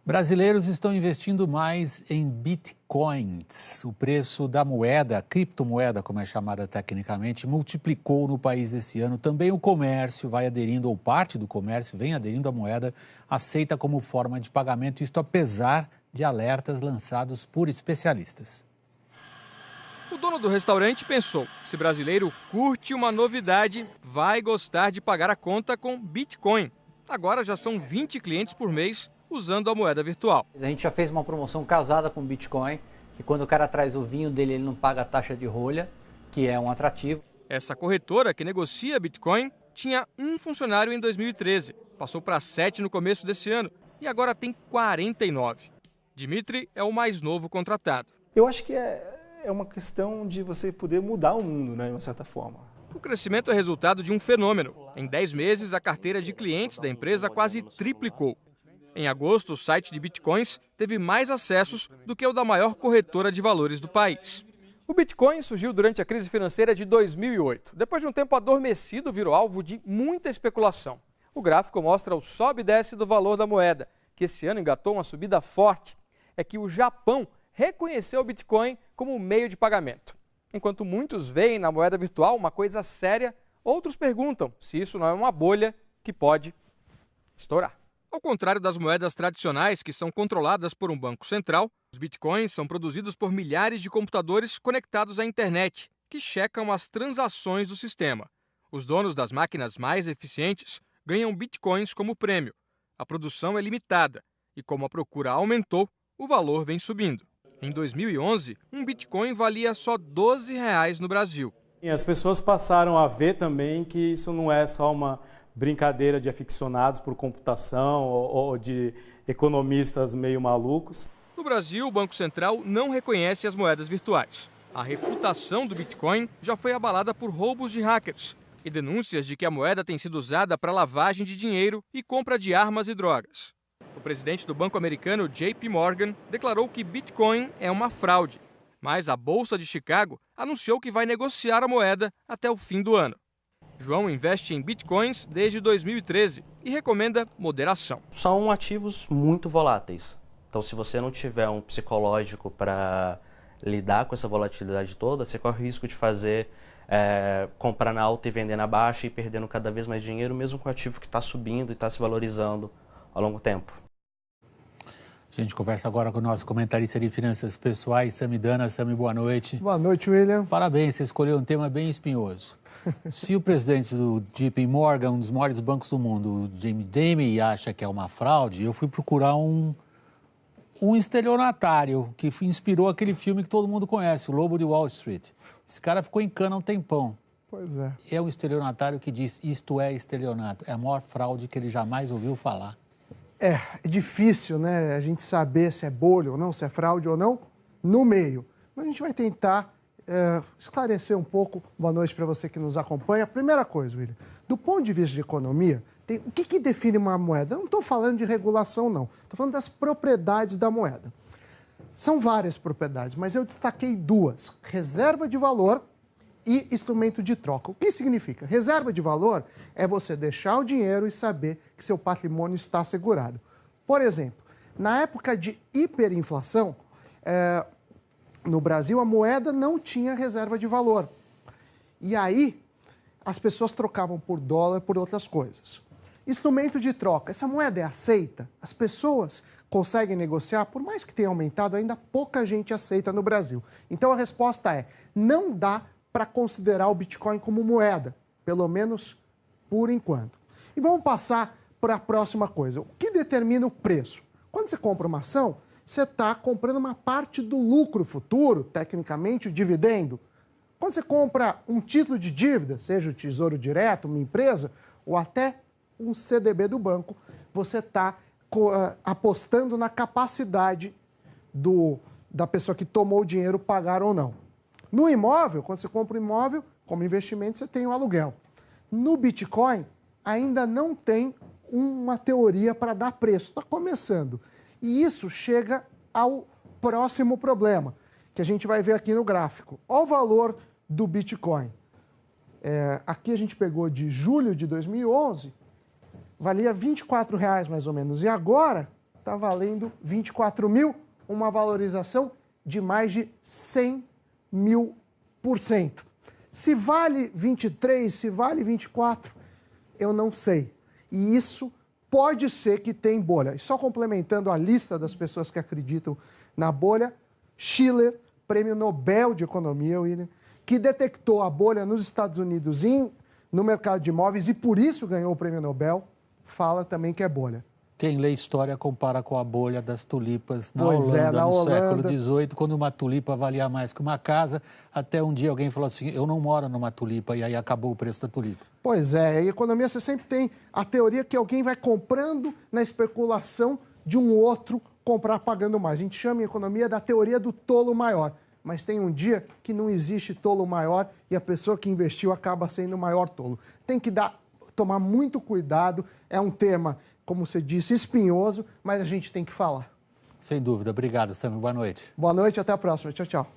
Brasileiros estão investindo mais em bitcoins. O preço da moeda, a criptomoeda, como é chamada tecnicamente, multiplicou no país esse ano. Também o comércio vai aderindo, ou parte do comércio vem aderindo à moeda, aceita como forma de pagamento, isto apesar de alertas lançados por especialistas. O dono do restaurante pensou, se brasileiro curte uma novidade, vai gostar de pagar a conta com Bitcoin. Agora já são 20 clientes por mês usando a moeda virtual. A gente já fez uma promoção casada com Bitcoin, que quando o cara traz o vinho dele, ele não paga a taxa de rolha, que é um atrativo. Essa corretora que negocia Bitcoin tinha um funcionário em 2013, passou para 7 no começo desse ano e agora tem 49. Dmitry é o mais novo contratado. Eu acho que é uma questão de você poder mudar o mundo, né, de uma certa forma. O crescimento é resultado de um fenômeno. Em 10 meses, a carteira de clientes da empresa quase triplicou. Em agosto, o site de bitcoins teve mais acessos do que o da maior corretora de valores do país. O Bitcoin surgiu durante a crise financeira de 2008. Depois de um tempo adormecido, virou alvo de muita especulação. O gráfico mostra o sobe e desce do valor da moeda, que esse ano engatou uma subida forte. É que o Japão reconheceu o Bitcoin como meio de pagamento. Enquanto muitos veem na moeda virtual uma coisa séria, outros perguntam se isso não é uma bolha que pode estourar. Ao contrário das moedas tradicionais, que são controladas por um banco central, os bitcoins são produzidos por milhares de computadores conectados à internet, que checam as transações do sistema. Os donos das máquinas mais eficientes ganham bitcoins como prêmio. A produção é limitada e, como a procura aumentou, o valor vem subindo. Em 2011, um bitcoin valia só R$12 no Brasil. E as pessoas passaram a ver também que isso não é só uma brincadeira de aficionados por computação ou de economistas meio malucos. No Brasil, o Banco Central não reconhece as moedas virtuais. A reputação do Bitcoin já foi abalada por roubos de hackers e denúncias de que a moeda tem sido usada para lavagem de dinheiro e compra de armas e drogas. O presidente do banco americano, JP Morgan, declarou que Bitcoin é uma fraude, mas a Bolsa de Chicago anunciou que vai negociar a moeda até o fim do ano. João investe em bitcoins desde 2013 e recomenda moderação. São ativos muito voláteis. Então, se você não tiver um psicológico para lidar com essa volatilidade toda, você corre o risco de comprar na alta e vender na baixa e perdendo cada vez mais dinheiro, mesmo com o ativo que está subindo e está se valorizando ao longo tempo. A gente conversa agora com o nosso comentarista de finanças pessoais, Samidana. Sami, boa noite. Boa noite, William. Parabéns, você escolheu um tema bem espinhoso. Se o presidente do JP Morgan, um dos maiores bancos do mundo, o Jamie Dimon, acha que é uma fraude, eu fui procurar um estelionatário que inspirou aquele filme que todo mundo conhece, O Lobo de Wall Street. Esse cara ficou em cana um tempão. Pois é. É um estelionatário que diz, isto é estelionato. É a maior fraude que ele jamais ouviu falar. É difícil, né, a gente saber se é bolha ou não, se é fraude ou não, no meio. Mas a gente vai tentar esclarecer um pouco. Boa noite para você que nos acompanha. Primeira coisa, William, do ponto de vista de economia, o que define uma moeda? Eu não estou falando de regulação, não. Estou falando das propriedades da moeda. São várias propriedades, mas eu destaquei duas: reserva de valor e instrumento de troca. O que significa? Reserva de valor é você deixar o dinheiro e saber que seu patrimônio está assegurado. Por exemplo, na época de hiperinflação, no Brasil, a moeda não tinha reserva de valor. E aí, as pessoas trocavam por dólar por outras coisas. Instrumento de troca. Essa moeda é aceita? As pessoas conseguem negociar? Por mais que tenha aumentado, ainda pouca gente aceita no Brasil. Então, a resposta é: não dá para considerar o Bitcoin como moeda, pelo menos por enquanto. E vamos passar para a próxima coisa. O que determina o preço? Quando você compra uma ação, você está comprando uma parte do lucro futuro, tecnicamente o dividendo. Quando você compra um título de dívida, seja o Tesouro Direto, uma empresa, ou até um CDB do banco, você está apostando na capacidade da pessoa que tomou o dinheiro pagar ou não. No imóvel, quando você compra um imóvel, como investimento, você tem o aluguel. No Bitcoin, ainda não tem uma teoria para dar preço, está começando. E isso chega ao próximo problema, que a gente vai ver aqui no gráfico. Olha o valor do Bitcoin. Aqui a gente pegou de julho de 2011, valia R$24 mais ou menos. E agora está está valendo 24 mil, uma valorização de mais de 100.000%. Se vale 23, se vale 24, eu não sei. E isso pode ser que tem bolha. E só complementando a lista das pessoas que acreditam na bolha, Shiller, prêmio Nobel de Economia, William, que detectou a bolha nos Estados Unidos no mercado de imóveis e por isso ganhou o prêmio Nobel, fala também que é bolha. Quem lê história compara com a bolha das tulipas na Pois é, Holanda, na no Holanda. século XVIII, quando uma tulipa valia mais que uma casa, até um dia alguém falou assim, eu não moro numa tulipa, e aí acabou o preço da tulipa. Pois é, em economia você sempre tem a teoria que alguém vai comprando na especulação de um outro comprar pagando mais. A gente chama em economia da teoria do tolo maior. Mas tem um dia que não existe tolo maior e a pessoa que investiu acaba sendo o maior tolo. Tem que tomar muito cuidado, é um tema, como você disse, espinhoso, mas a gente tem que falar. Sem dúvida. Obrigado, Samir. Boa noite. Boa noite, até a próxima. Tchau, tchau.